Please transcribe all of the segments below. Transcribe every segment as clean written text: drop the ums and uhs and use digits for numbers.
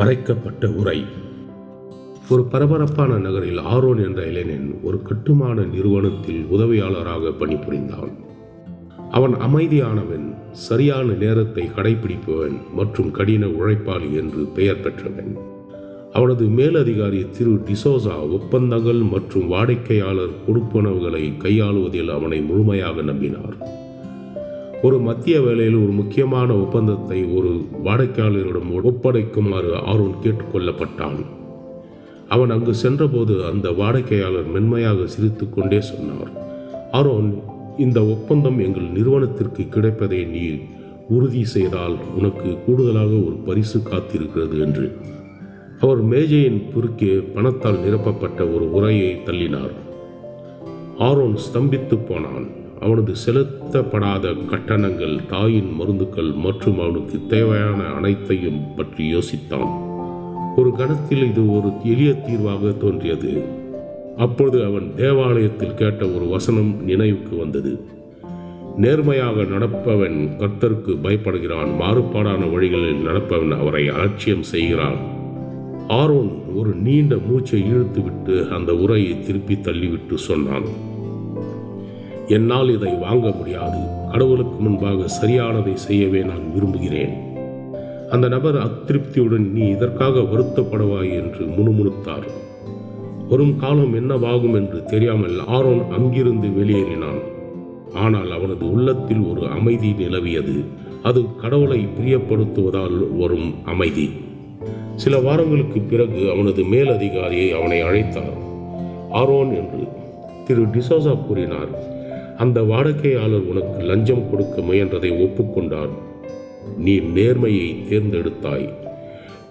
மறைக்கப்பட்ட உரை. ஒரு பரபரப்பான நகரில் ஆரோன் என்ற இளைஞன் ஒரு கட்டுமான நிறுவனத்தில் உதவியாளராக பணிபுரிந்தான். அவன் அமைதியானவன், சரியான நேரத்தை கடைபிடிப்பவன் மற்றும் கடின உழைப்பாளி என்று பெயர் பெற்றவன். அவனது மேலதிகாரி திரு டிசோசா ஒப்பந்தங்கள் மற்றும் வாடிக்கையாளர் கொடுப்பனவுகளை கையாளுவதில் அவனை முழுமையாக நம்பினார். ஒரு மத்திய வேளையில் ஒரு முக்கியமான ஒப்பந்தத்தை ஒரு வாடிக்கையாளரிடம் ஒப்படைக்குமாறு ஆரோன் கேட்டுக்கொள்ளப்பட்டான். அவன் அங்கு சென்றபோது அந்த வாடிக்கையாளர் மென்மையாக சிரித்து கொண்டே சொன்னார், ஆரோன், இந்த ஒப்பந்தம் எங்கள் நிறுவனத்திற்கு கிடைப்பதை நீ உறுதி செய்தால் உனக்கு கூடுதலாக ஒரு பரிசு காத்திருக்கிறது என்று. அவர் மேஜையின் குறுக்கே பணத்தால் நிரப்பப்பட்ட ஒரு உரையை தள்ளினார். ஆரோன் ஸ்தம்பித்து போனான். அவனது செலுத்தப்படாத கட்டணங்கள், தாயின் மருந்துகள் மற்றும் அவனுக்கு தேவையான அனைத்தையும் பற்றி யோசித்தான். ஒரு கணத்தில் இது ஒரு எளிய தீர்வாக தோன்றியது. அப்பொழுது அவன் தேவாலயத்தில் கேட்ட ஒரு வசனம் நினைவுக்கு வந்தது. நேர்மையாக நடப்பவன் கர்த்தருக்கு பயப்படுகிறான், மாறுபாடான வழிகளில் நடப்பவன் அவரை அலட்சியம் செய்கிறான். ஆரோன் ஒரு நீண்ட மூச்சை இழுத்துவிட்டு அந்த உரையை திருப்பி தள்ளிவிட்டு சொன்னான், என்னால் இதை வாங்க முடியாது. கடவுளுக்கு முன்பாக சரியானதை செய்யவே நான் விரும்புகிறேன். அந்த நபர் அதிருப்தியுடன், நீ இதற்காக வருத்தப்படுவாய் என்று முணுமுணுத்தார். வரும் காலம் என்னவாகும் என்று தெரியாமல் ஆரோன் அங்கிருந்து வெளியேறினான். ஆனால் அவனது உள்ளத்தில் ஒரு அமைதி நிலவியது. அது கடவுளை பிரியப்படுத்துவதால் வரும் அமைதி. சில வாரங்களுக்கு பிறகு அவனது மேலதிகாரியை அவனை அழைத்தார். ஆரோன் என்று திரு டிசோசா கூறினார், அந்த வாடிக்கையாளர் உனக்கு லஞ்சம் கொடுக்க முயன்றதை ஒப்புக்கொண்டார். நீ நேர்மையை தேர்ந்தெடுத்தாய்.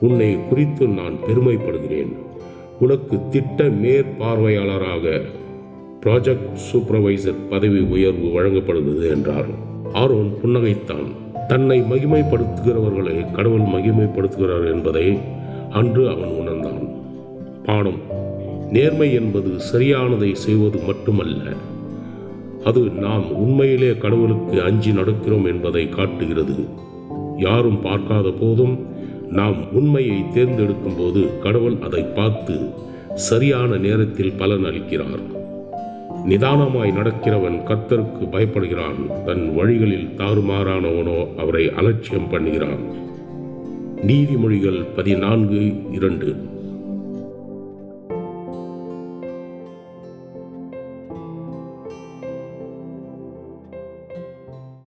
உன்னை குறித்து நான் பெருமைப்படுகிறேன். உனக்கு திட்ட மேற்பார்வையாளராக ப்ராஜெக்ட் சூப்பர்வைசர் பதவி உயர்வு வழங்கப்படுகிறது என்றார். ஆரோன் புன்னகைத்தான். தன்னை மகிமைப்படுத்துகிறவர்களை கடவுள் மகிமைப்படுத்துகிறார் என்பதை அன்று அவன் உணர்ந்தான். பாடம்: நேர்மை என்பது சரியானதை செய்வது மட்டுமல்ல, அது நாம் உண்மையிலே கடவுளுக்கு அஞ்சி நடக்கிறோம் என்பதை காட்டுகிறது. யாரும் பார்க்காத போதும் நாம் உண்மையை தேர்ந்தெடுக்கும் போது கடவுள் அதை பார்த்து சரியான நேரத்தில் பலன் அளிக்கிறார். நிதானமாய் நடக்கிறவன் கர்த்தருக்கு பயப்படுகிறான், தன் வழிகளில் தாறுமாறானவனோ அவரை அலட்சியம் பண்ணுகிறான். நீதிமொழிகள் 14:2.